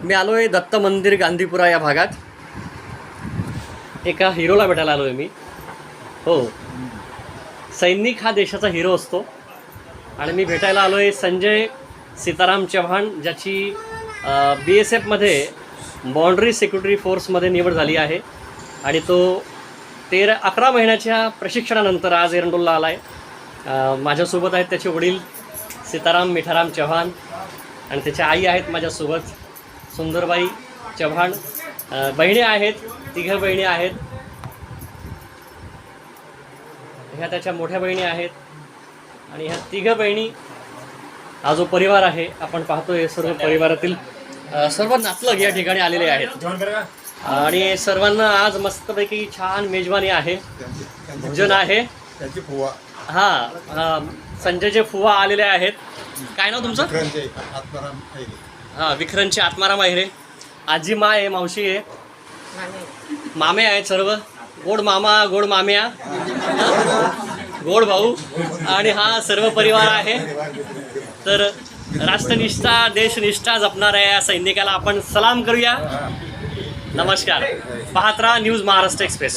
मी आलो आहे दत्त मंदिर गांधीपुरा या भागात. एका हिरोला भेटायला आलो आहे मी. हो, सैनिक हा देशाचा हिरो असतो आणि मी भेटायला आलो आहे संजय सीताराम चव्हाण, ज्याची BSFमध्ये बाँड्री सिक्युरिटी फोर्समध्ये निवड झाली आहे आणि तो 11 महिन्याच्या प्रशिक्षणानंतर आज एरंडोलला आला आहे. माझ्यासोबत आहेत त्याचे वडील सीताराम मिठाराम चव्हाण आणि त्याच्या आई आहेत माझ्यासोबत सुंदरबाई चव्हाण. बहिणी आहेत, 3 बहिणी आहेत. ह्या त्याच्या मोठ्या बहिणी आहेत आणि ह्या 3 बहिणी. हा जो परिवार आहे आपण पाहतोय, सर्व परिवारातील सर्व नातलग या ठिकाणी आलेले आहेत आणि सर्वांना आज मस्तपैकी छान मेजवानी आहे, भोजन आहे. हां, संजयचे फुवा आलेले आहेत. काय नाव तुमचं? हां, विक्रांतचे आत्माराम आहे रे. आजी मा आहे, मावशी आहे, मामे आहेत, सर्व गोड मामा गोड माम्या, गोड भाऊ आणि हा सर्व परिवार आहे. तर राष्ट्रनिष्ठा देशनिष्ठा जपणाऱ्या या सैनिकाला आपण सलाम करूया. नमस्कार. पाहत राहा न्यूज महाराष्ट्र एक्सप्रेस.